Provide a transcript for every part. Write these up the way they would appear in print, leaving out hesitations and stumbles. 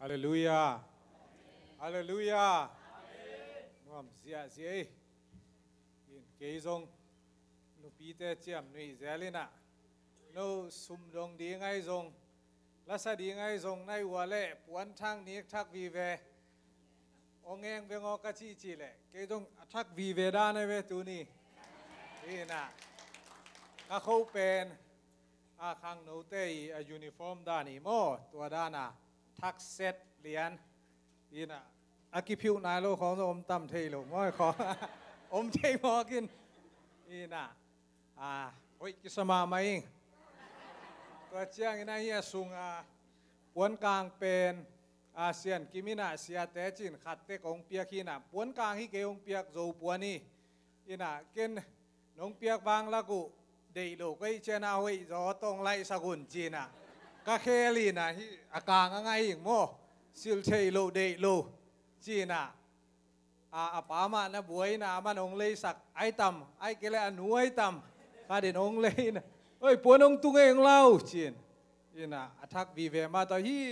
ฮาเลลูยาฮาเลลูยาน้อมเสียเสียเกยจงนุปีเตเจียมนุยเจลินะนูสุมดงดีไงจงลักษณะดีไงจงในหัวเล่ปวนทางนี้ทักวีเวองเองเวงอกะจีจีเล่เกยจงทักวีเวด้านในเวตูนี่นี่นะถ้าเขาเป็นข้างโน้ตยูนิฟอร์มด้านนี้โมตัวด้านน่ะทักเซตเหรียญนี่นะอากิพิวนายโลของอมตั้มเทโลม้อยของอมเทมอกินนี่นะโอ้ยกิสมาไหมตัวเจียงนี่นะเฮียสุงปวนกลางเป็นอาเซียนกิมินาเซียเตจินขัดเตกองเปียกีน่ะปวนกลางที่เกองเปียกโจปวนนี่นี่นะกินน้องเปียกบางละกุเดโลก็เจนาหวยจอตรงไล่สกุลจีน่ะก็เคลีน่ะที่อากาศง่ายอย่างโมสิลเชโลเดโลจีน่ะป้ามานะบวยน่ะมันองเลยสักไอต่ำไอเกล้อหนูไอต่ำข้าเด่นองเลยนะเฮ้ยปวนองตุงเองเล่าจีนจีน่ะทักวีเวมาต่อที่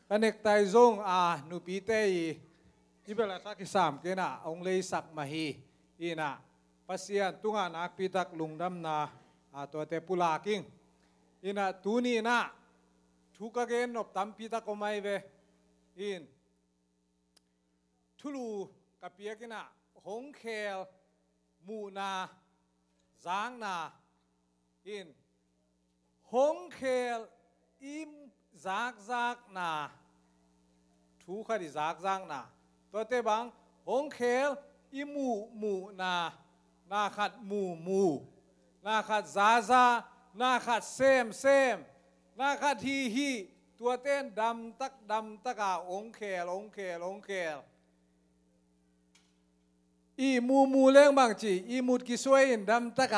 กันเอกไตจงนูปีเตยที่เป็นสักที่สามเกน่ะองเลยสักมาฮีจีน่ะปัสยานตุงานักปีตักลุงดำนาตัวเตปุลากิงอินะตูนี่นะทุกเกณฑ์นบตัมปีตักก็ไม่เวอินทุลูกับเปียกินะหงเคลมูนาจางนาอินหงเคลอิมจากนาทุกขดิจากนาตัวเตบังหงเคลอิมูนาขัดมูนาขัดซานาขัดเซมนาขัดฮีตัวเต้นดำตักองเคลอีมูเลี้ยงบางจีอีมุดกิสวยดำตัก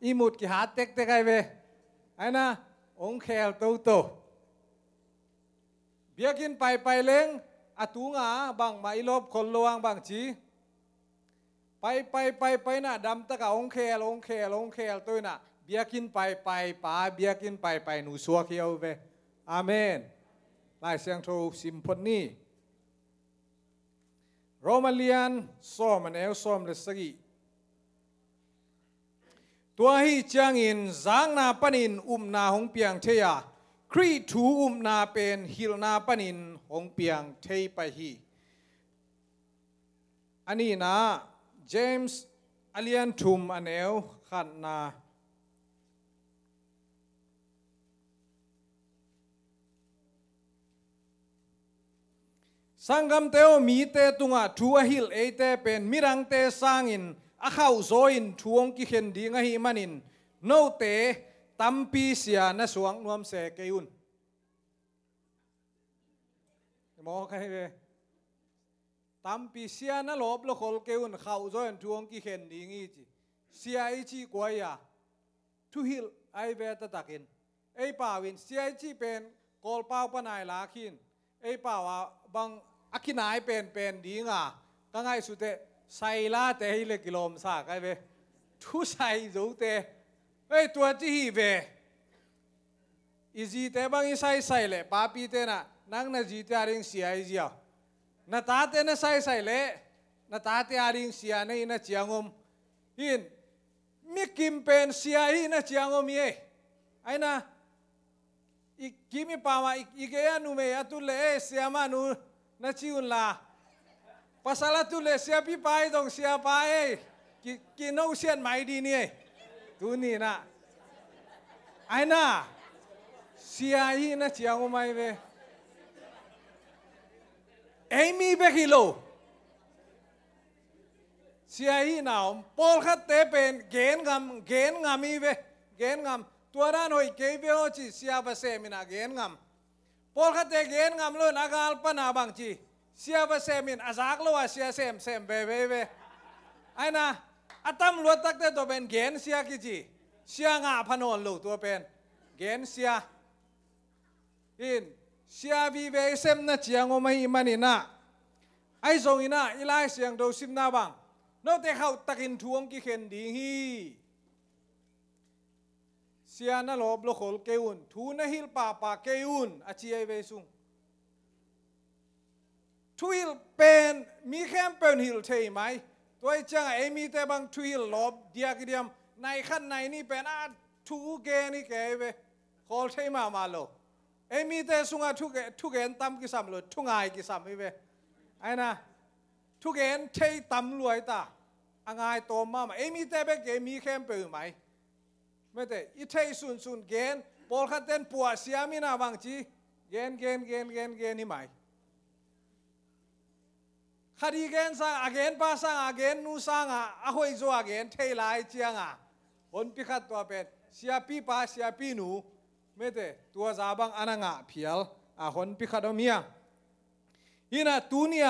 อีมุดกิหาเต็กไอเวไอ้นะองเคลโตเบียกินไปเลี้ยงอตุงบางมาอีลบคนลวงบางจีไปน่ะดำตะกะองเคลตัวน่ะเบียกินไปป่าเบียกินไปหนูสัวเขียวเวอาเมนลายเสียงโทซิมพนีโรมาเลียนซ้อมมันซ้อมเลสกีตัวฮีจางอินจางนาปนินนาหงเปียงเทียครีทูนาเป็นฮิลนาปนินหงเปียงเทยไปฮีอันนี้นะเจมส์อเลียนทุมอันเอวขันนาสังกัมเตวมีเตตุงะทัวฮิลเอเตเป็นมิรังเตสังอินอาข้าวโซอินทวงกิเข็นดีงะฮิมันินโนเตตัมปีเสียนสวงนวมเสกยุนมองใครเวตัมปีเสียนลบโลกเกยุนข้าวโซอินทวงกิเข็นดีงี้จีเสียไอจีกวยาทุฮิลไอเวตตะกินไอป่าวินเสียไอจีเป็นกอลเป้าปนายลาคินไอป่าวบางอากินายเป็นดีงาก็ง่ายสุดเตไซลาเตฮิเลกิโลมซากไอเวทุไซจูเตไอตัวจีฮีเวอีจีเตบางอีไซเลยป้าปีเตนะนังนาจีเตอาริงเสียไอจีอ่ะนาตาเตนะไซเลยนาตาเตอาริงเสียในนาเจียงอมอินมิกิมเป็นเสียอีนาเจียงอมเย่ไอนะอีกิมิปามาอีเกียนูเมียตุเลเสียมานูนาชิอุนลาภาษาละตุเลเสียพี่ไปต้องเสียไปกินเอาเสียนไม่ดีนี่ตูนี่นะไอ้น่ะเสียอีนาเจียงอมไม่เวเอมี่เบกิโลเสียอีน่ะพอลขัดเตเป็นเกณฑ์งามีเวเกณฑ์งามตัวด้านหอยเกย์เบลจีเสียบเสมินาเกณฑ์งามพอลขัดเตเกณฑ์งามเลยนักอัลปนาบางจีเสียบเสมินอาซักเลยว่าเสียเสมเบไอ้น่ะอัตมลวดตักเตตัวเป็นเกณฑ์เสียกิจีเสียงาพนนลูตัวเป็นเกณฑ์เสียอินเสียบีเวเซมนะเจียงอไม่มันนี่นะไอ้ทรงอินะอีไลเสียงโดซิมนาบังโนเตเขาตักินทวงกิเข็นดีฮีเสียนลบโลกเกยุนทูนฮิลป่าเกยุนอาชีไอเวซุง ทวิลเป็นมีแค่เป็นหิลเทไหมตัวจังไอมีแต่บางทวิลลบเดียกเดียมในขั้นในนี่เป็นทุกเกนี่แกเวคอลเทมาโลไอมีแต่สุงาทุกเกนตั้มกิสัมโลทุกไงกิสัมไม่เวไอ้นะทุกเกนเทตั้มรวยตาอ่างไงโตมาไอมีแต่เบกเกมีแค่เป็นไหมไม่แต่อีเทสุนเกนปอลขัดเต้นปัวเสียมีนาบางจีเกนนี่ไหมคดีเกนสร้างอาเกนป้าสร้างอาเกนนูสร้างอาหอยโจอาเกนเทลายเจียงคนพิฆาตตัวเป็นเสียปีป้าเสียปีหนูไม่แต่ตัวซาบังอันงะเพียลคนพิฆาตเมียฮินะตูเนีย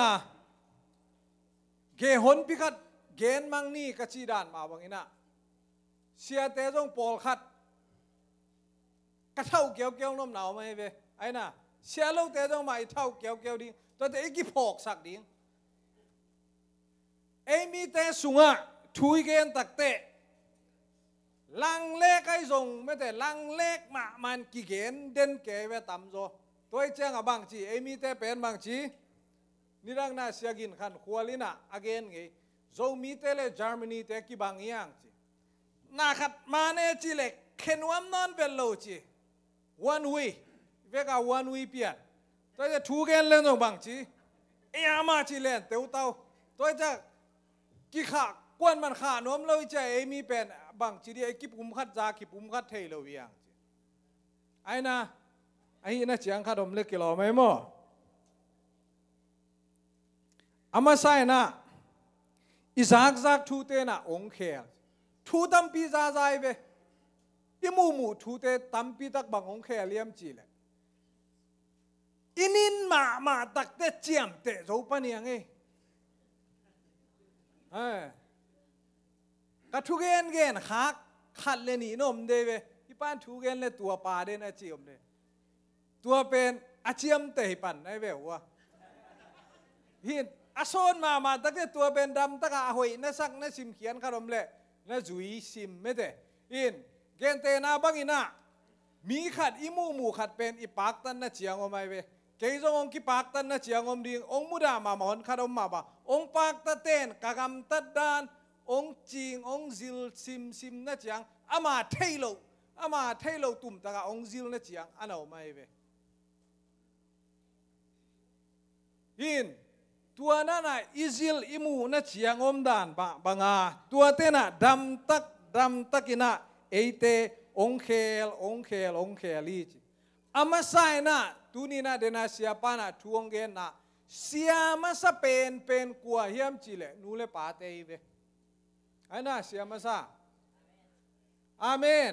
เกคนพิฆาตเกนมังนี่กจีดานมาบังอินะเสียเตจงปอลขัดกระเท่าเกี่ยวน้มหนาวไม่เว้ไอ้น่ะเสียลูกเตจงมาเท่าเกี่ยวดิ้งตัวเตอีกพอกสักดิ้งไอ้มีแต่สุงะทุยเกนตักเตะลังเล็กไอ้ทรงไม่แต่ลังเล็กมามันกี่เกนเด่นเก๋เวต่ำโซตัวเจ้างบางจีไอ้มีแต่เป็นบางจีนี่รังน่าเสียกินขันขวลินะอาเกนไงโซมีแต่เลเยอรมนีแต่กี่บางอย่างจีน่าขัดมาเนจีเล็กเข็นวันนอนเป็นโลจีone way เวกา one way เปลี่ยนตัวจะทุกเกนเล่นตรงบางจีไอ้อามาจีเล่นเต้าตัวจะกี่ขากวนมันขาโน้มเราจะไอ้มีเป็นบางจีดีไอ้กิปุ่มขัดจากิปุ่มขัดเทเราเวียงไอ้นะไอ้น่ะเจียงขัดอมเล็กกิโลไม่หมออามาใส่นะอิซักทูเตนะองเคลทูตั้มปีซาใจเวอิมูทูเตตั้มปีตักบางองเคลเลี้ยมจีเลยอินินมาตักเตเจียมเตะรูปนี่ยังไงก็ทุกเกนขัดเลยนี่นมเดเวที่ป้านทุกเกนเลยตัวปลาเดนอาเจียมเดตัวเป็นอาเจียมเตะปั่นไอ้เววะฮินอาโซนมาตั้งแต่ตัวเป็นดำตั้งอาหอยนั่นสักนั่นซิมเขียนขนมเละนั่นจุยซิมไม่เดฮินเกนเตนาบังอินะมีขัดอิมูขัดเป็นอีปากตันนั่นเจียงอมไอเวเกยจงองค์กิปากตันนั่นเจียงอมดิ่งองมุดามาหอนขนมมาบ่าองปากตะเต้นกะกำตัดดานองจิงองซิลซิมนั่นเจียงอามาเทโลตุ่มตะกะองซิลนั่นเจียงอันเอาไม่เวฮินตัวนั้นน่ะอิซิลอิมูนั่นเจียงอมดานบังอาตัวเต้น่ะดำตักกินะเอเตองเคลลีจิอามาไซน่ะตูนี่น่ะเดน่ะเสียปาน่ะทวงเกนน่ะเสียมาซะเป็นกัวเฮียมจิเลนูเลปาเตอีเวไอ้น่ะเสียมาซะอาเมน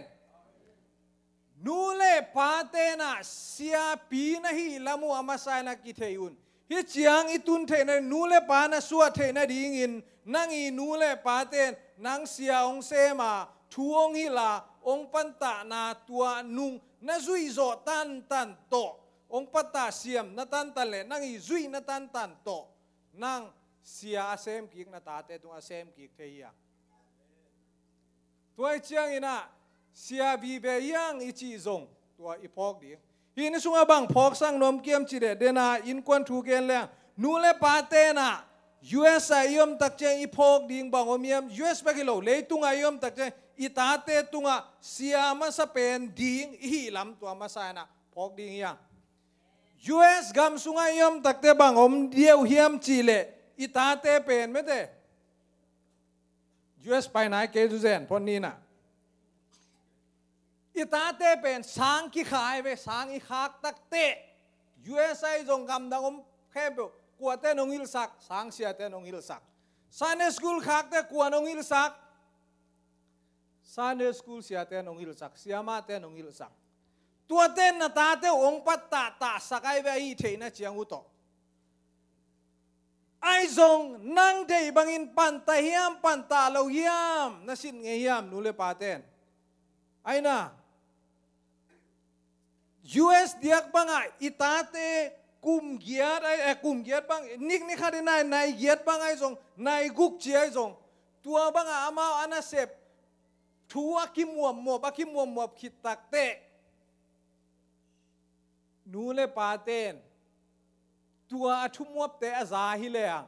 นูเลปาเตน่ะเสียปีนะฮีละมูอามาไซน่ะกิเทยุนฮิเจียงอิตุนเทนะนูเลปาน่ะสัวเทนะดิงินนังอีนูเลปาเตนนังเสียองเซมาทวงฮิลาองปันตานาตัวนุงนาซุยโซตันโตองปัตตาเสียมนาตันเลนังอีซุยนาตันโตนังเสียอาเซมกิกนาตาเตตุงอาเซมกิกเทียตัวเจียงอินะเสียบีเบียงอิจิซงตัวอีพอกดีฮินสุงบังพอกสังนมเกียมจิเดเดนาอินควันทูเกนแรงนูเลปาเตนะ US อายมตักเจงอีพอกดิ่งบังอมยม US ไปกิโลเลยตุงอายมตักเจงอิตาเตตุงะเสียมาสเป็นดิ่งอีลำตัวมาใส่นะพอกดิ่งยัง US กำสุงอายมตักเตบังอมเดียวเฮียมจีเลอิตาเตเป็นไม่เต US ไปไหนเกจูเซนพอนี้นะอิตาเตเป็นสังกิขายไปสังอิขากตักเต US ไอจงกำดังอมแค่เปกัวเตนงอิลสักสังเสียเตนงอิลสักซันเดย์สกูลขากเตกัวนงอิลสักซันเดย์สกูลเสียเตนงอิลสักเสียมาเตนงอิลสักตัวเต้นนาตาเตองปัตตาสักไอเวอีเทนะเจียงอุตโตไอจงนั่งเดย์บังอินปันตาเฮียมปันตาเราเฮียมนั่นสิเงียมนูเลปาเตนไอน่ะ US เดียกบังไออิตาเตกุมเกียร์ไอกุมเกียร์บังนิกขัดนายเกียร์บังไอจงนายกุกเจียจงตัวบังอามาอันนั้นเสพทัวกิมวมบักกิมวมขิดตักเตนูเลปาเตน ตัวทุ่มวับแต่อาซาฮิเลง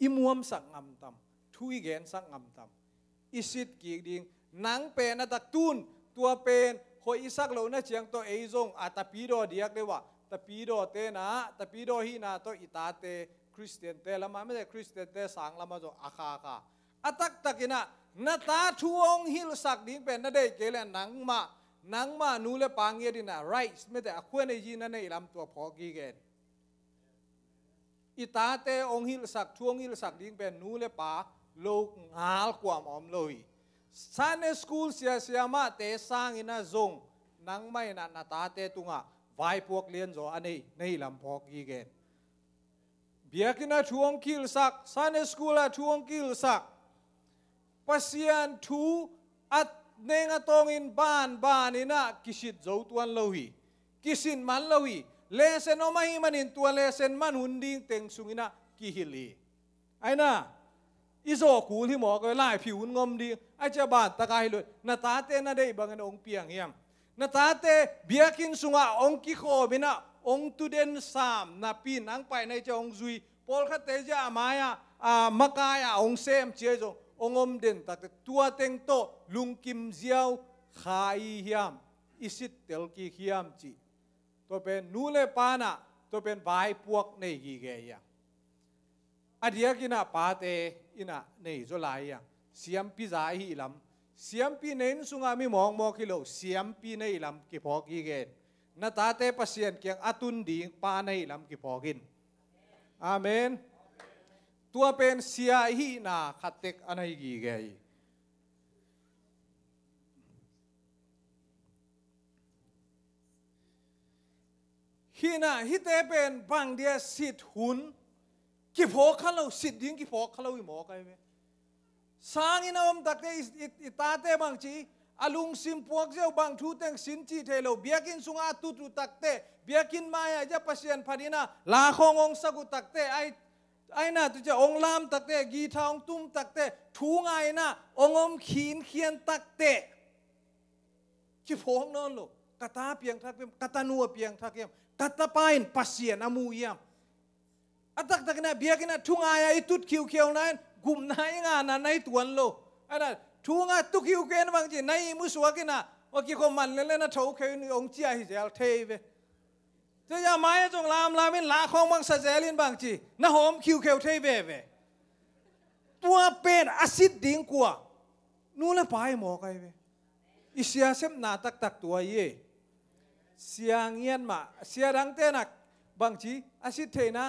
อิมวมสักงำตำทุยเกนสักงำตำอิสิตกีดิงนังเป็นนักตุนตัวเป็นหอยสักเหล่านั้นเชียงตัวเอซงอาตาปีโดเดียกเลยว่าตาปีโดเตนะตาปีโดฮีนาตัวอิตาเตคริสเตียนเตละมาไม่ใช่คริสเตียนเตสังละมาजोอาคาอาตักตักินะนาตาทวงฮิลสักดิ้งเป็นนั่นได้เกล้นังมานูเลปังเยดินะไรส์ไม่แต่ขวานยีนั่นในลำตัวพอกีเกนอิตาเตองฮิลสักทวงฮิลสักดิ้งเป็นนูเลปาโลกงาลกว่าอมลอยซานเนสคูลเสียมาเตสังอินะจงนังไม่นานาตาเตตุงะไว้พวกเลี้ยนโจอันนี้ในลำพอกีเกนเบียกินะทวงคิลสักซานเนสคูลทวงคิลสักpasien thu at nenga tongin ban ina kisit zo tuan lohi kisin man lohi lesen omahi manin tuan lesen man hunding teng sungina kihili aina izo kul hi mo ko lai phiun ngom di ai cha ban takai lu na ta te na dei bangan ong piang hiam na ta te biakin sunga ong ki kho bina ong tu den sam na pin ang pai nai cha ong zui pol kha te ja amaya makaya ong sem che zo ongom den tak tua teng to lungkim ziaw khai hiam isit tel ki hiam chi to pen nule pana to pen vai puak nei gi ge ya adia kina pa te ina nei zo lai ya siam pi za hi lam siam pi nen sunga mi mong mo kilo siam pi nei lam ki phok gi ge na ta te pasien kyang atun ding pa nei lam ki phokin amenตัวเป็นเสียหีนาขัดเต็กอะไรกี่ไงฮีน่าฮิเตเป็นบางเดียสิทธิ์หุนกี่พอเขาเราสิทธิ์ดิ้งกี่พอเขาเราอีหมอกันไหมสร้างอินอมตักเตอิตาเตบางจีอาลุงซิมพวกเจ้าบางทูเตงสินจีเทโลเบียกินสุงอาตุตุตักเตเบียกินมายาจะปัสยันพอดีนะลาคงองสกุตักเตไอ้น่ะตัวจะองลามตักเตะกีทองตุ้มตักเตะทูงไงน่ะองอมขีนเขียนตักเตะที่พงนอนลูกกตาเปียงทักเปียงกตานัวเปียงทักเปียงกตาปายนปัสเซียนอามูยามอัตักตักน่ะเบียกิน่ะทูงไงไอ้ตุดคิวเขียวนั้นกลุ่มไหนงานน่ะในตัวนลูกไอ้น่ะทูงไงตุกคิวเกนบางทีในมุสวากิน่ะว่ากี่คนมันเล่นน่ะเท่าเขียวนี่องเจียฮิเซลเทเวจะยาไม้จงลามินลาของบางสะเจลินบางจีน่าหอมคิวเขียวเทเวตัวเป็นอาซิดดิ้งกว่านู่นละไปหมอไกเวอิเสียเซมนาตักตัวเย่เสียงเงียนมาเสียดังเต้นักบางจีอาซิดเทนะ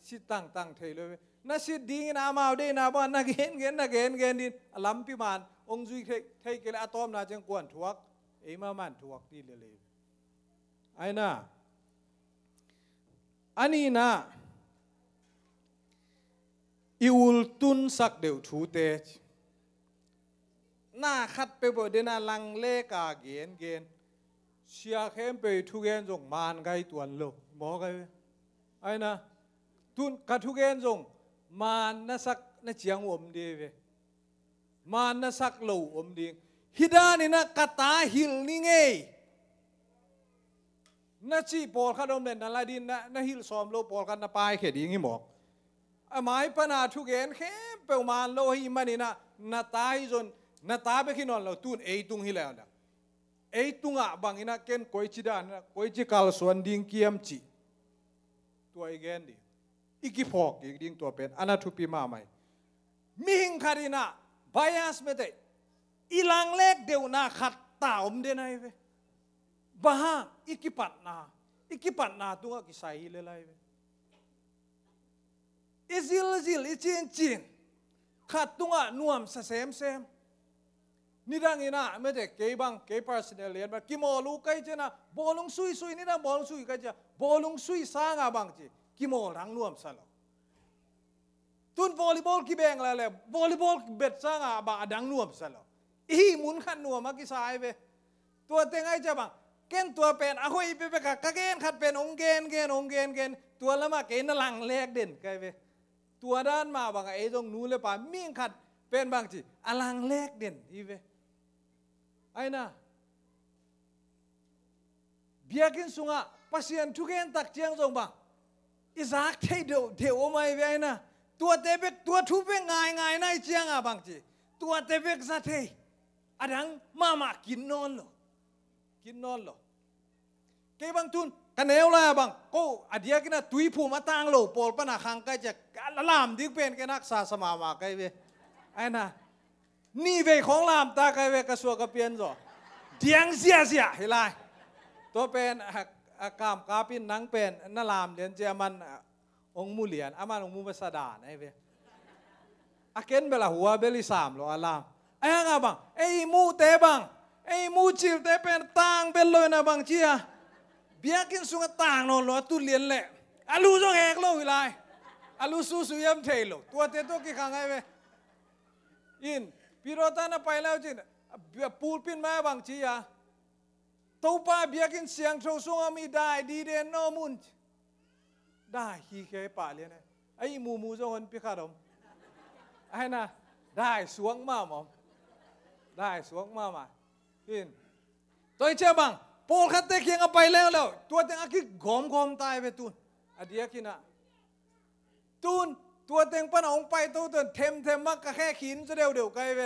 ซิดตั้งเทเลยน่าซิดดิ้งน่ามาเอาได้น่าบ้านน่าเกนดินลำพิมานองจุยเทเกลอะตอมน่าจังกวนทวกเอ็มามันทวกดีเลยไอ้น่ะอันนี้นะอิวลตุนสักเดียวทูเตจน่าขัดไปบ่เดน่าลังเลกาเกนเชียเข้มไปทุเกนจงมานไกตัวโลกหมอไกไอ้นะตุนกัดทุเกนจงมานน่าสักน่าเจียงอมดีเวมานน่าสักโลอมดีฮิดานี่นะกตาหิลนี่ไงน่าชีปอลข้าดมเด่นนั่นละดินน่าฮิลซอมโลปอลกันน่าปายเขดีงี้หมอกหมายปนาทุกเกนเข้มเปลวมานโลหิมันนี่นะน่าตายจนน่าตายไปขี้นอนเราตุนเอตุงฮิแล้วนะเอตุงอ่ะบางอินะเกนโกยจิดานนะโกยจิกาลส่วนดิ้งเกียมจีตัวอีเกนดิอีกิพอกอีกดิ้งตัวเป็นอนาทุปีมาใหม่มิหิงคารินะบายาสเมเตอีหลังเล็กเดียวน่าขัดตาอมเดนไอเวบ้าอีกิปัตนาตัวกิสัยเลยไลอิซิลอิจินขัดตัวน่วมเซมนี่ดังอินะไม่ได้เก็บังเก็บ personal เรียนมากิโมลูกไกเจนะบอลงซุยนี่ดังบอลงซุยไกเจบอลงซุยสร้างบังจีกิโมรังน่วมสลบตุนวอลเลย์บอลกี่แบงแล้ววอลเลย์บอลเบ็ดสร้างบังดังน่วมสลบอีหมุนขันน่วมมากิสายเวตัวเต็งไอเจบังเกนตัวเป็นอะคุยไปกับกะเกนขัดเป็นองเกนตัวละมาเกนหลังแรกเด่นไกเวตัวด้านมาบางไอ้ตรงนู้นเลยป่ะมิ่งขัดเป็นบางทีอลังแรกเด่นอีเวไอ้น่ะเบียกินสุงะปัสยันทุกเกนตักเจียงทรงบัง อิสากเที่ยวเที่ยวไม่เว้ยนะตัวเตเบกตัวทุบเงายง่ายนายเจียงอ่ะบางทีตัวเตเบกซะเทอดังมากินนอนหรอกินนอนหรอเก็บบางทุนกันเอวละบางก็อดียกินนะตุยผู้มาตั้งโลปอลปนาขังก็จะละลามดิ้งเป็นกันนักษาสมามาไกเวไอ้น่ะนี่เวของลามตาไกเวกระสวกระเปียนจ่อเดียงเสียเฮ้ยไรตัวเป็นกามกาปินนังเป็นนั่นลามเดียนเจมันองมูเหลียนอามันองมูภาษาดานไอ้เวอาเกนเบลาหัวเบลิสามโลอาลามไอ้ยังไงบังไอ้มูเตบังไอ้มูจิลเตเป็นต่างเป็นเลยนะบังเชียเบียกินสุงต่างนอนล้อตุเลียนแหละอาลูจงแหกโลวิไลอาลูสุยมเทโลตัวเตตัวกี่ครั้งไงเวอินพิโรตานะไปแล้วจินปูปินมาบังเชียตัวป้าเบียกินเสียงโชว์สุงมีได้ดีเดนโนมุนได้ฮีเคป่าเลียนไอ้มูจงคนพิฆาตมไอ้น่ะได้สวงมาหมอมได้สวงมาอินตัวเชื่อบังโปลคัตเตเคียงไปแล้วตัวเต็งอากิกอมตายไปตุนอดียกินะตุนตัวเต็งปนองไปตัวเต็งเทมมักก็แค่ขินจะเดียวไกลไป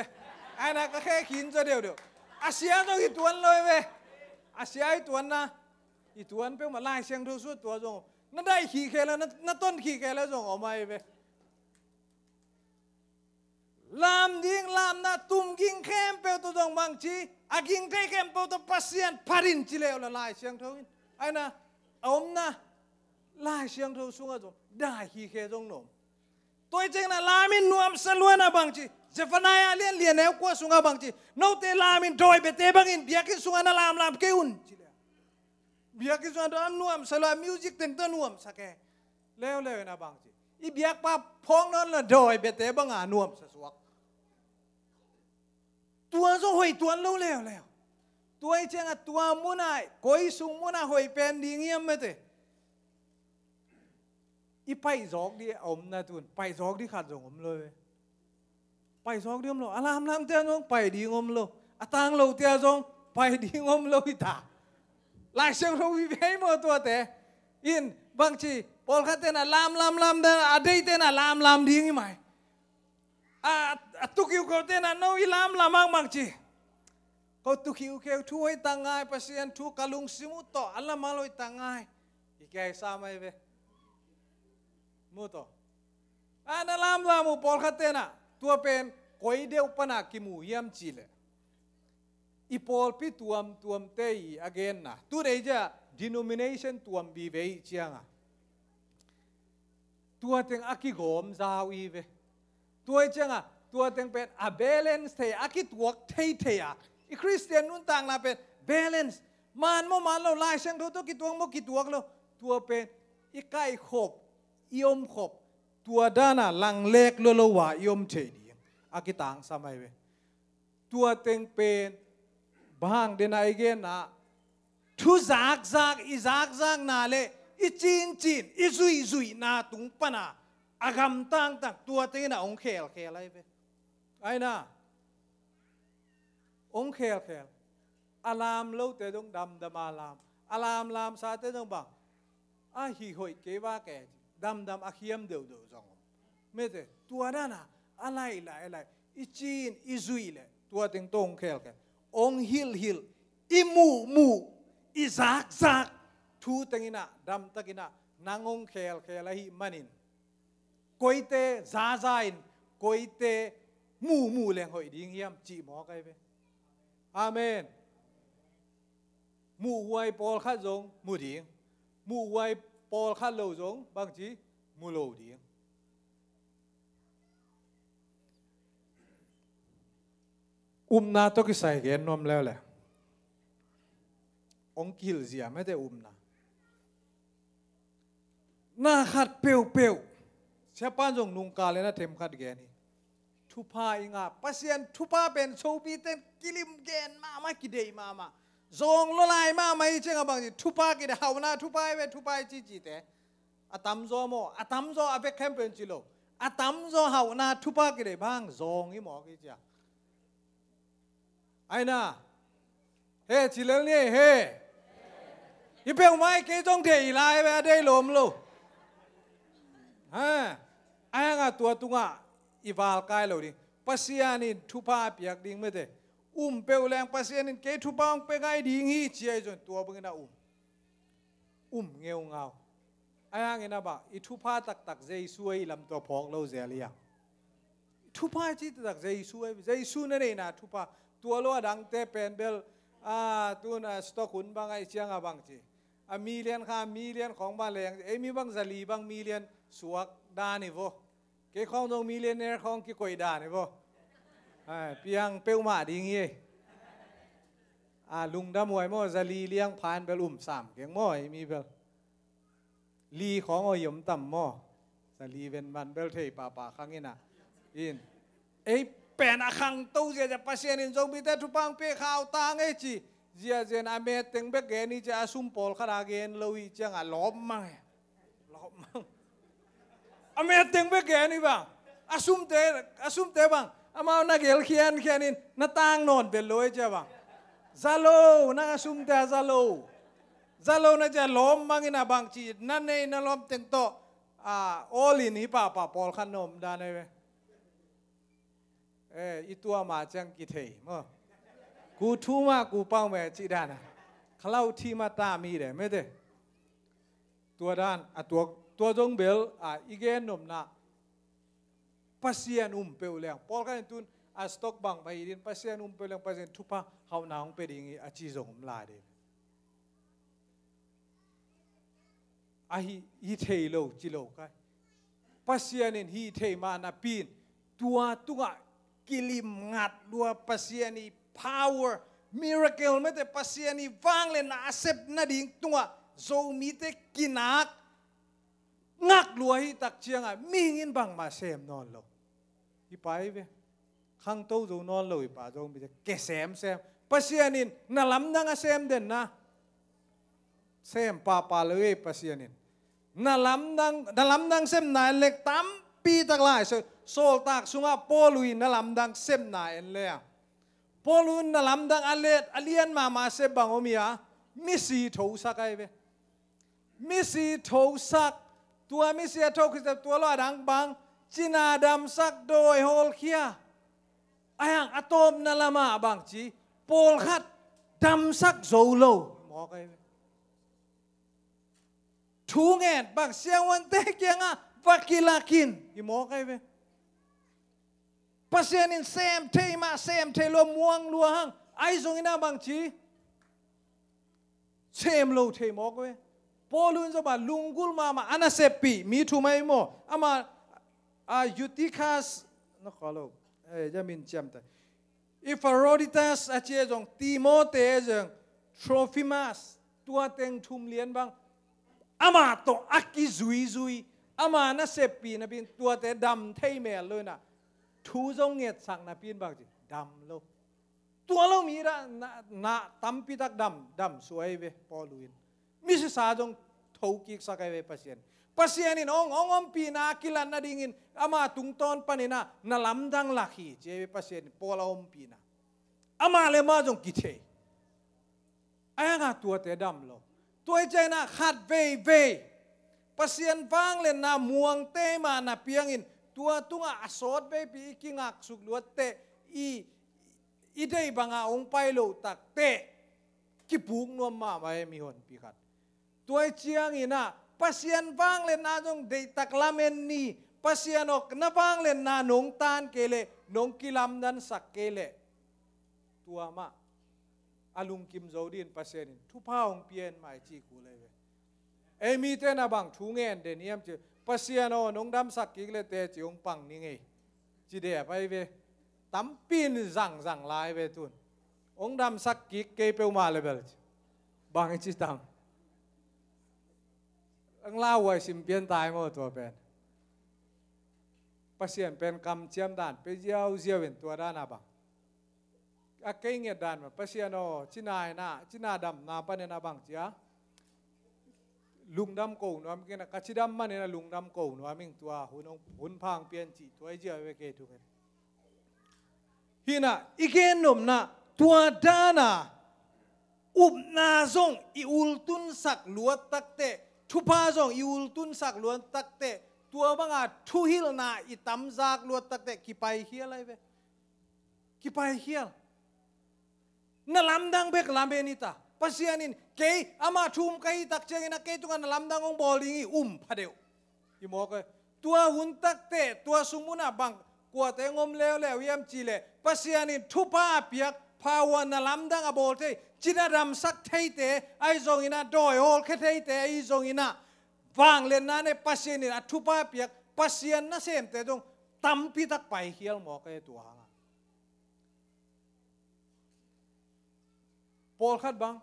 ไอ้น่ะก็แค่ขินจะเดียวอาเซียต้องอีตัวเลยไปอาเซียอีตัวนะอีตัวเป็นมาไล่เสียงทุกสุดตัวจงนั่นได้ขี่แค่แล้วนั่นต้นขี่แค่แล้วจงออกมาไปลามดิ้งลามนะตุ้มกิงเข้มเปลตัวจงบางทีอากิงเทเข้มเปลตัวพัศยันพารินจิเลวละลายเสียงทุกไอ้น่ะอมนะลายเสียงทุกสุงจงได้ขี่แค่จงหนุ่มตัวจริงนะลามินนวมสลวนนะบางทีเจฟนายเลียนแนวกว่าสุงบางทีโนเตลามินโดยเบเตบังอินเบียกินสุงนะลามเกอุนจิเลเบียกินสุงนะนวมสลวนมิวสิกเต็งตัวนวมสักแก่แล้วนะบางทีอีเบียกป้าพองนั่นละโดยเบเตบังนวมสวกตัวจงหอยตัวแล้วตัวไอ้เจ้าตัวมุนายก้อยสุงมุนาหอยเป็นดีเงี้ยไม่เตอีไปจอกดีอมนะตุนไปจอกดีขาดจงอมเลยไปจอกดีอมโลอารามเตียจงไปดีอมโลอาตังโลเตียจงไปดีอมโลอิตาหลายเสียงเราวิเวหมดตัวเตอินบางทีพอลคัตเตนะลามเดนอดีเตนะลามดีงี้ไหมตุกิวเขาเตนะโนอิลามบางทีเขาตุกิวเขาช่วยตั้งไงภาษาทุกกัลุงสิมุตโตอัลลมาลอยตั้งไงอีกแก่สามไอ้เวมุตโตนั่นลามพอลคัตเตนะตัวเป็นคอยเดียวปนักกิมูยามจิเลอีพอลพิตัวมเตยagainนะตัวเดีย denomination ตัวมบีเวเชียงอ่ะตัวเต็งอากิโกมซาวีเวตัวเจ้าตัวเต็งเป็นa balance เทอากิตัวเทอ่ะอีคริสเตียนนุ่นต่างนะเป็น balance มันเราไล่เสียงตัวกี่ตัวเราตัวเป็นอีไก่ขบยมขบตัวด้านหลังเล็กโลว่ายมเฉดีอากิต่างสมัยเวตัวเต็งเป็นบางเดนไอเกนนะทุจากอีจากนาเลอีจีนอีซุยนาตุงปนาอากำตั้งตัวเต็งนะองเคลอะไรเวไอ้น่ะองเคลอารามเล่าเตต้องดำมาอารามซาเตต้องบังหิหอยเกว่าแกดำอาเขียมเดียวจังไม่เตตัวนั้นน่ะอะไรอีจีนอีซุยเลยตัวเต็งตรงเคลองฮิลอีมูอีจากทูตังอินะดำตังอินะนางองเคลอะไรฮิมันินกอยเตซาอินกอยเตมูเลี้ยงหอยดิ้งเยี่ยมจีหมอไกไปอาเมนมูไวปอลขัดจงมูดิ้งมูไวปอลขัดโลจงบางทีมูโลดิ้งนาตกิใส่เกนนมแล้วแหละองกิลเสียไม่ได้น่าขัดเปียวเชปานจงนุงกาเลยนะเทมขัดแกนี่ทุพาอิงาปัสยันทุพาเป็นโชบีเต็นกิลิมแกนมากิเดยมาจงละลายมาไม่เช่งบางทีทุพากิเดฮาวนาทุพาเวทุพาจีเตอาตัมโซโมอาตัมโซอาเบคแคมเปญจิโลอาตัมโซฮาวนาทุพากิเดบางจงอีหมอกิจ้าไอ้น่ะเฮ้ชิเลนี่เฮ้อีเปียวไม่เกจงเทอีไลไปได้ลมโล ไอ้งาตัวตุงะอีวาลกายเราดิปัสยานินทุพาเปียกดิ่งไม่ได้เปลวแรงปัสยานินเกทุพางเปไงดิ่งฮีเจียจนตัวบึงน่ะเงียวเงาไอ้งานะบ่าอีทุพาตักใจสวยลำตัวพอกเราเสียเลียทุพาจิตตักใจสวยใจสู้นั่นเองนะทุพาตัวเราดังเตเป็นเบลตัวน่ะสตอกุนบางไอเชียงบางจีมีเลียนข้ามีเลียนของบ้านแรงมีบางสลีบางมีเลียนสวกดานี่บ่เกี่ยของตรงมีเลียนเนี่ยของกี่กวยดานี่บ่เพียงเปลวมาดิ่งเงี้ยลุงดำมวยมั่วสลีเลี้ยงผ่านเบลุมสามเกี่ยงมั่วมีเบลลีของออยมต่ำมั่วสลีเวนมันเบลเทยป่าข้างนี้นะอินเป็นอาคังตู้เสียจะปัสยานินจงบิดทุพังเปข่าวตางไอจีเจียเจนอเมติงเบกเกนี่จะอาซุมปอลขนาเกนลุยจังล้อมมั่งอเมติงเบกเกนี่บ้างอาซุมเตบ้างอามานักเกลเขียนนินนาต่างนอนเป็นลอยเจ้าบ้างซาโลนักอาซุมเตซาโลน่าจะล้อมมั่งอินะบางจีนั่นเองนั่นล้อมเต็งโตโอลินี่ป่าปอลขนมดานเลยอีตัวมาจังกิเทมั้งกูทูมากูเป้าแม่จีดานะเขาเล่าที่มาตามีเลยไม่ได้ตัวด้านตัวจงเบลอีเกนนมนะปัสยาเปลวแรงพอกันตุนสต็อกบังไปดินปัสยาเปลวแรงปัสยาทุพะเขาหนาวเป็นอย่างนี้จีจงลาเดฮีเทโลจิโลกันปัสยานินฮีเทมานาปีนตัวกิลิมงัดดัวปัสยานี power miracle ไม่แต่ปัสยานีฟังเลยนะเสพนาดิ่งตัวโจมีแต่กินักงักลัวให้ตักเชียงมีเงินบังมาเสมนอนโลอีไปเว้ข้างโต๊ะโจนอนโลอีป่าโจมีแต่แกเสมปัสยานีน่าล้ำดังเสมเด่นนะเสมป่าเลยปัสยานีน่าล้ำดังเสมนายเล็กตั้มปีตักหลายโซลตักสุงาปอลุยน่าล้ำดังเสมนายเอ็นเลยปอลุนน่าล้ำดังอเลียนมาเสมบังโอมีมิสีโถสักไอเว้มิสีโถสักตัวมิสีโถคือตัวล้อดังบังจีนาดำสักโดยโฮลเคียอะตอมนั่นละมาบางจีโปลขัดดำสักโซโลหมอไอเว้ทูเงินบางเสียงวันเตะเกียงวักิลากินอีหมอไอเว้ปัสยานินเซมเทมาเซมเทลม่วงลัวหังไอซงอินาบางจีเซมโลเทมอกเว้ปอลุนจะมาลุงกุลมาอันนั้นเซปีมีถูกไหมโมอามายูติคัสนักขอโลจะมินจำแต่อิฟารอดิตัสอาเจจงติโมเตจงโทรฟิมัสตัวเต็งทุ่มเลียนบางอามาโตอักกิซุยอามานั่นเซปีนะเป็นตัวเตดำเทเมลเลยนะทูจงเงียดสั่งนะปีนบางจีดำโลตัวเรามีนะตั้มปีตักดำสวยเวปอลุยมิสซาจงทูกิกสักเวปัสยานินองปีนากิลันนาดิ่งินอามาตุงตอนปนินะนาลำดังลักฮีเจเวปัสยานินปอลาปีนาอามาเลมาจงกิเทไอ้งาตัวเตดำโลตัวใจนะขัดเวปัสยานฟังเลนนาม่วงเตมานาเปียงอินตัวตุงอาสอดไปปีกิงักสุกลวดเตอีได้บางองไปโลตักเตกิปุกนวมมาไม่มีหนปีขัดตัวเชียงอินะปัสยานฟังเลนนาจงได้ตักลาเมนนีปัสยานอกนาฟังเลนนาหนงตานเกเลหนงกิลามดันสักเกเลตัวมาอาลุงกิมโจดินปัสยานินทุพาองเปียนไม่จีกูเลยมีเตนะบางทูเงินเดนิยมจีปัสยานอนงดำสักกิเลเตจิองปังนี่ไงจีเดียไปเวตั้มปีนสั่งลายเวตุนองดำสักกิเกเปลมาเลยเบลบางจีตังอังลาไว้สิมเปียนตายหมดตัวเป็นปัสยานเป็นกำเจียมด่านไปเจ้าเจียวินตัวด้านอะไรบ้างอาเกงเงียดด่านมาปัสยานอจีน่าดำนาปนนาบางจีลุงดำโกนว่ามิงนะกัชิดำมันเนี่ยลุงดำโกนว่ามิงตัวหุ่นพังเปลี่ยนจีตัวไอเจียวเวกทุกคนฮีน่ะอีเกนนมนะตัวดานะอุบนาซงอิอุลตุนสักลวดตักเตทุพาซงอิอุลตุนสักลวดตักเตต ตัวบังอาทุหิลนาอิตำจากลวดตักเตะกี่ไปเฮียอะไรเว้กี่ไปเฮียนั่นลำดังเบกลำเบนิตาปัสยานินเกยอามาทุ่มเกยตักเจงนะเกยตุกันลำดังองบอลิงีพะเดียวยี่โมกตัวหุ่นตักเตะตัวสมุนาบังกวดเตงอมเลวเลวเยี่ยมจีเลปัสยานินทุพาเปียกภาวนาลำดังอบอลเตจินาดำสักเทเตไอซงอินาดอยฮอลเคเทเตไอซงอินาฟังเล่นนั้นในปัสยานินทุพาเปียกปัสยานนั่นเองแต่ตรงตั้มพิทักไปเฮียลหมอกไอตัวหางพอลขัดบัง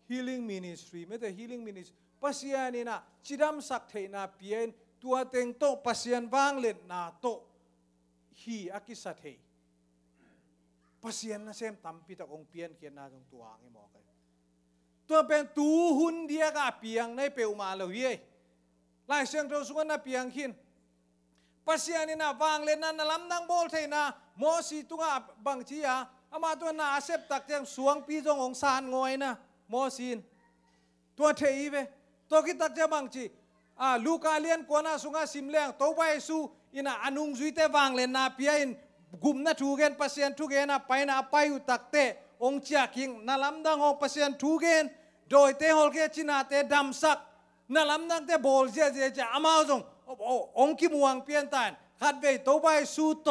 healing ministry ไม่แต่ healing ministry ปัสยานินะจิดำสักเทนาเปียนตัวเต็งโตปัสยานฟังเล่นนาโตฮีอากิสัตเฮปัสยานนั่นเองตั้มพิทักองเปียนเขียนนาตรงตัวหางไอหมอกไอตัวเป็นตูหุ่นเดียกับเปียงในเปลวมาเลยเว้ยไล่เสียงตัวสุวรรณเปียงขินปัสยานินะฟังเล่นนั้นลำดังบอลเทนาโมสีตัวบังชียาอามาตัวน่าเสพตักเจียงสวงปีจงองซานงอยนะโมซีนตัวเทียบตัวกิตักเจียบังชีลูกาเลียนกวนาสุงาสิมเลียงตัวไปสู้อินะอนุงจุยเตวังเลนนาเปียอินกุมนะทูเกนปัสยานทูเกนนะไปนะไปอุตักเตองเจียกิงนาลำดังองปัสยานทูเกนโดยเตฮอลเกจินาเตดำสักนาลำดังเตบอลเจียเจียจะอามาจงองคิมวังเปียนตันขัดเวตัวไปสู้โต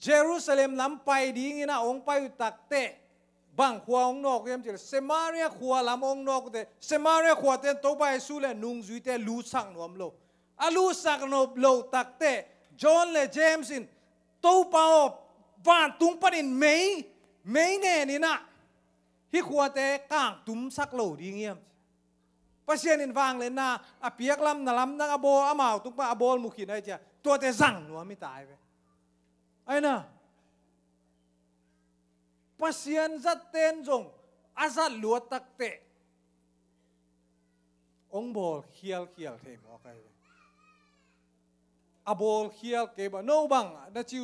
เยรูซาเล็มลำไปดีงี้นะองไปตักเตะบังขวาองนอกยังจะเซมาเรียขวาลำองนอกเตะเซมาเรียขวาเตะตัวไปสู้เลยนุ่งจุยเตะลูสังนวมโลลูสังนวมโลตักเตะจอห์นและเจมสินตัวเปล่าบ้านตุงปนินไม่แน่นี่นะฮิขวาเตะกางตุ้มสักโลดีเงี้ยปัสยานินฟังเลยนะเปียกลำน่ะลำนังอโบอามาตุงปะอโบมุขินไอเจ้าตัวเตะสั่งหนัวไม่ตายไปไอ้น่ะปัสยานจัดเต้นจงอาซัดลวดตักเตะองบอลเขียลเทมออกไปบอลเขียลเก็บโนบังนั่นจิว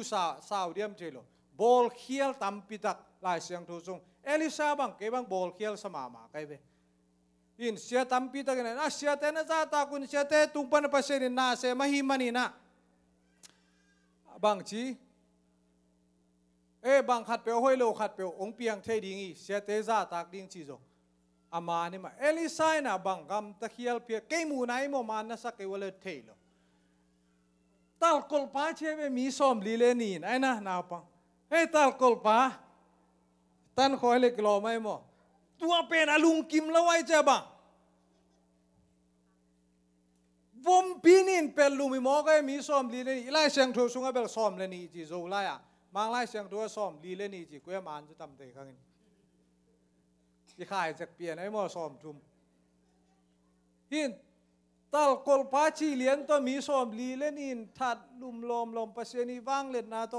สาวเดียมเจโลบอลเขียลตั้มปิตักลายเสียงทุจงเอลิซาบังเก็บังบอลเขียลสมาไกไปอินเสียตั้มปิตักเนี่ยเสียเตนะจ้าตาคุณเสียเตตุงปันปัสยานินนาเสมาหิมันีนะบางจีบางขัดเปียวห้อยโลขัดเปียวองเปียงเทดิงีเสียเตซ่าตากดิ้งชีจงอามานี่มาเอลิซายนะบางกำตะเคียลเปียเกมูนายโมมันนะสักเอวเลเทโลตัลกอลปาเชเวมีสอมลีเลนีนไอ้นะนาปังตัลกอลปาตันคอยเล็กลอไม่โมตัวเป็นอลุงกิมละไว้เจ้าบังวมปีนินเป็นลุงมีหมอก็มีสอมลีเลนีไล่เสียงทูสุงก็เป็นสอมเลนีจีโซไล่อะบางไล่เสียงตัวซ้อมลีเลนี่จีกูมันจะทำเตะข้างนี้ที่ขายจากเปลี่ยนไอ้หม้อซ้อมทุ่มหินตัลกอลปาชีเลียนตัวมีซ้อมลีเลนี่ทัดลุมลมปัสยานีว่างเล่นนาโต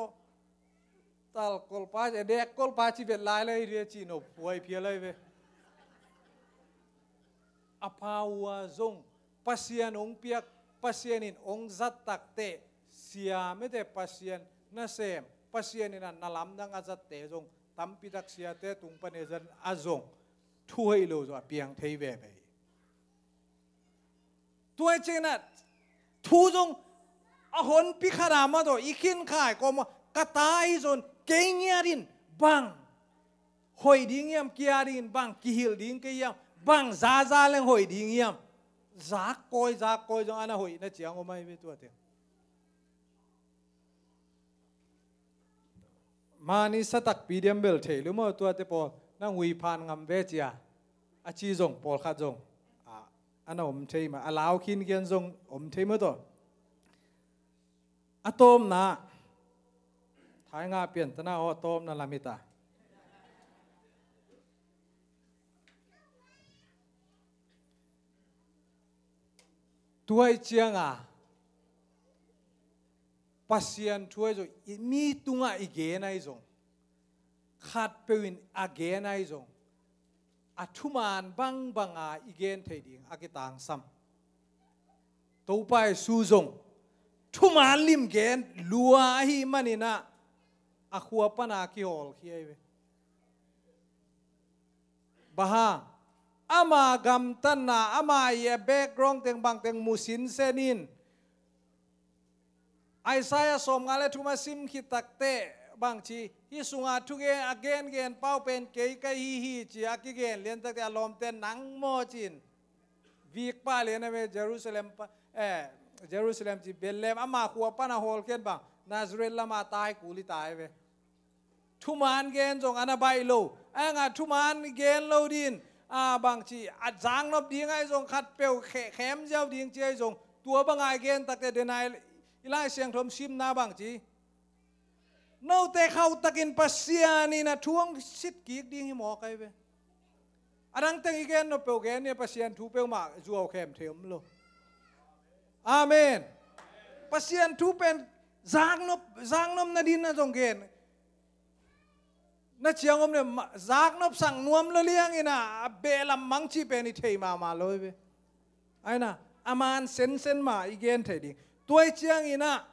ตัลกอลปาจะเด็กกอลปาชีเป็นลายเลยเรียจีโนป่วยเพียเลยเว้อภาวะจงปัสยานองเปียกปัสยานินองจัดตักเตะเสียไม่แต่ปัสยานน่าเสมปัสยานินันนาลำดังอาจัดเตะจงตั้มปิดักเสียเตะตุงปนเอจันอาจงช่วยโลจว่าเปียงเทยเวไปตัวเจนัดทูจงอหนพิขารามาโตอีขินขายก็มากระตายจนเกียรินบังหอยดิ้งยามเกียรินบังกิฮิลดิ้งเกียมบังซาเลงหอยดิ้งยามจากคอยจงอันหอยนั่นเจียงออกมาไม่ตัวเตะมานี่สตักปีเดียมเบลเทหรือว่าตัวเตปอนั่งวิพานงามเวจียอาชีจงปอลขัดจงอันนั้นอมเทมาลาวขินเกียนจงอมเทมาตัวอะโตมนะท้ายงาเปลี่ยนตนาอะโตมนั่นลามิตาตัวเจียงปัสยันช่วยจงมีตุงอีเกนไอจงขัดเปวินอาเกนไอจงทุมานบังอีเกนเทดิงอากิตังซัมตัวไปสู้จงทุมานลิมเกนลัวหิมันนี่นะขวบปนาคิฮอลขี้ไอเวบ้า amagam tanna amaya background teng bang teng musin senin Isaiah som ngale thuma sim khitakte bang chi hi sunga thuge again gen pau pen ke kai hi chi akigen len tak alom ten nang mo chin vik pa len ame Jerusalem Jerusalem chi Bethlehem ama khuwa pana hol ken bang Nazareth lama tai kuli tai ve thuman gen jong ana bai lo anga thuman gen lo din bang chi jang nop ding ai jong khat peu khem jaw ding che jong tua bang ai gen tak te denai ilai siang thom sim na bang chi no te khau takin pasiani na thuang sit ki ding hi mo kai ve adang teng igen no peu gen ne pasian thu peu ma zuaw khem them lo amen pasian thu pen zang nom na din na jong gen na chiang om ne zak nop sang nuam lo liang ina belam mang chi pen i thei ma loi ve ai na aman sen ma igen thei ding tuai chiang ina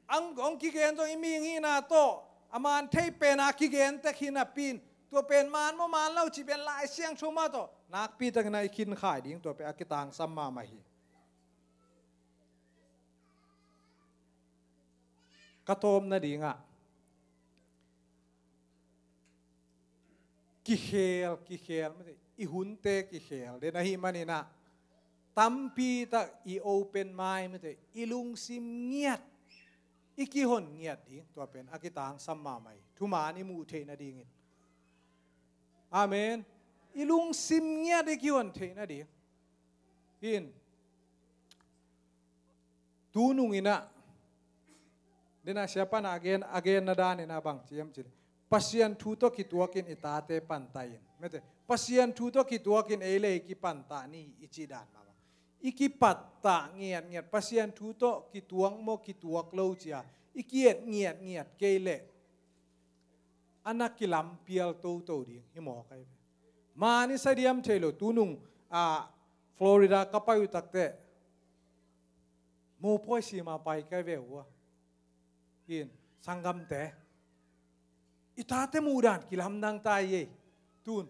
ang ki gen jong imi ngi na to aman thei pen a ki gen te khina pin to pen man mo man lo chi pen lai siang chuma to nak pi tak na i khin khai ding to pe akitang samma ma hi katom na dinga ki khelไม่ได้อีหุ่นเตki khelเดนะฮิมันนี่นะตัมปีตะอีโอเปนไม้ไม่ได้อีลุงซิมเงียดอีกี่หนเงียดดิตัวเป็นอากิตางสัมมาใหม่ทุมานี่มูเทนะดิงินอาเมนอีลุงซิมเงียดอีกี่หนเทนะดิอินตูนุงอินะเดนะ siapa na again na dani na bang ciam cil pasien tuto kituakin itate pantayin mete pasien tuto kituakin ele ki pantani icidan mama iki patta ngiat pasien tuto kituang mo kituak lo cia ikiet ngiat kele anak kilam pial to di himo kai mani sadiam thelo tunung Florida kapayu takte mo poisi ma pai kai vewa in sanggam te itate mudan kilam nang taye tun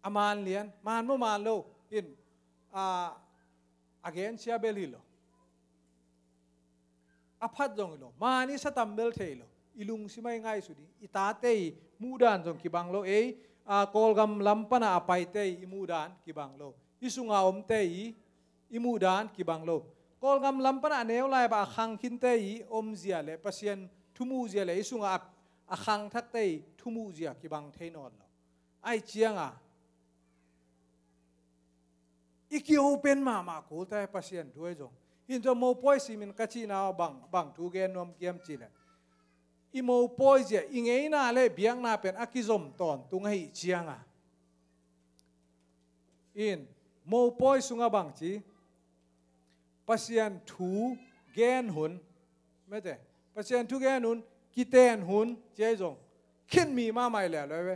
aman lian man mo man lo in again sia belilo apat jong lo mani sa tambel thelo ilung simay ngai sudi itate mudan jong kibang lo kolgam lampana apaite imudan kibang lo isunga omte imudan kibang lo kolgam lampana neu lai ba khang khinte om zia le pasien thumu zia le isunga akhang thakte thumu zia kibang theinon lo ai chianga iki open ma ko ta pasien duai jong in jo mo poi simin kachi na bang thu gen nom kiam chi le i mo poi zia ingei na le biang na pen akizom ton tungai chianga in mo poi sunga bang chi pasien thu gen hun mete pasien thu gen hun kiten hun che jong khin mi ma mai le le we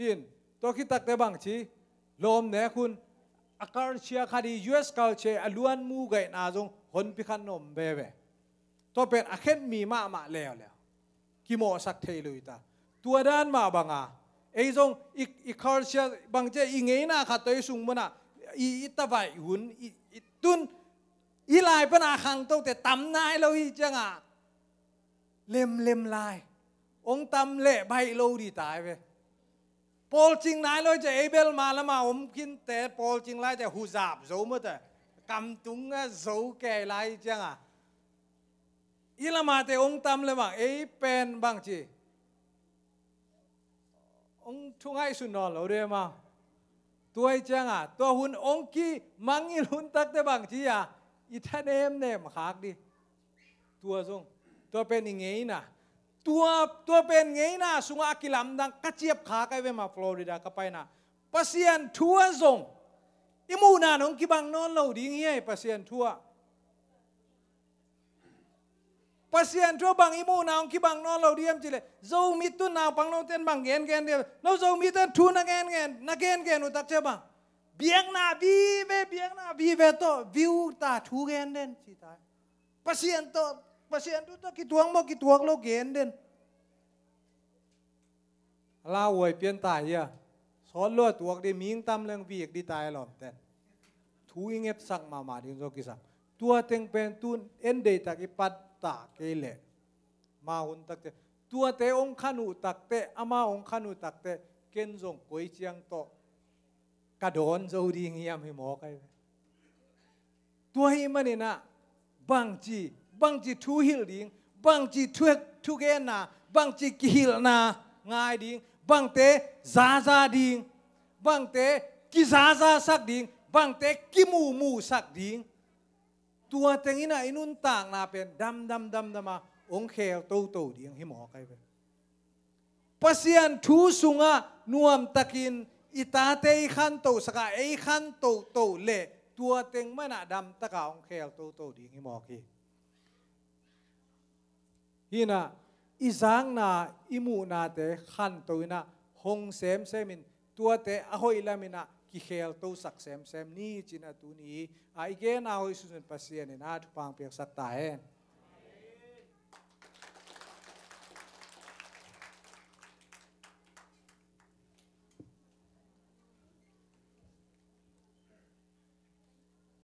in to kitak te bang chi lom ne kun akar chia khadi US culture aluan mu gai na jong hon pi khan nom be be to pen akhen mi ma le ki mo sak thei lui ta tua dan ma banga ei jong I culture bang che I ngei na kha toi sung mona I ta vai hun I tun I lai pa na khang to te tam nai lo hi changa lem lai ong tam le bai lo di tai ve Paul ching nai lo che Abel ma la ma om kin te Paul ching lai che hu zap zo mo te kam tung a zo ke lai changa ila ma te ong tam le bang pen bang chi ong thungai sun no lo de ma tuai changa to hun ong ki mangil hun tak te bang chi ya I thanem nem khak di tua jong to pen ngei na tua pen ngei na sunga kilam dang kachiap kha kai ve ma Florida ka pai na pasien thua jong imu na nong ki bang non lo ding ye pasien thua pasien thua bang imu na nong ki bang non lo diem chile zo mi tu na bang no ten bang gen de no zo mi ten thu na gen utak che bang biang na vi ve to view ta thu gen den chi ta pasien tu to ki tuang lo gen den ลาวยเปลี่ยนตายอ่ะสอนลวดตัวดีมิงตำเรื่องวีกดีตายหลอมแต่ทูอิงเงสักมาดิโซกิสักตัวเต็งเป็นตุนเอ็นเดตักอิปัตตาเกเลมาหุนตักเตตัวเตองขันุตักเตอามาองขันุตักเตเกนจงกุยเจียงโตกระโดนจะดีเงียมให้หมอไกตัวให้มันนี่นะบางจีทูฮิลดิงบางจีทุกเกนนะบางจีกิฮิลนะง่ายดิงบางเตซาดิงบางเตกิซาสักดิงบางเตกิมูสักดิงตัวเต็งน่ะอินุนต่างน่ะเป็นดำมาองเคลโตดิงให้หมอไกไปปัสยันทูสุงะนวมตะกินอิตาเตยขันโตสกาไอขันโตเละตัวเต็งมันน่ะดำตะกาองเคลโตดิงให้หมอกีฮีน่ะอีสังน่ะอิมูนาเตขันโตน่ะหงเซมินตัวเตอหอยละมินะกิเคลโตสักเซมนี่จินาตูนี้ไอเกน่าหอยสุนปัสยันน่ะทุกปังเปียกสักตาเอง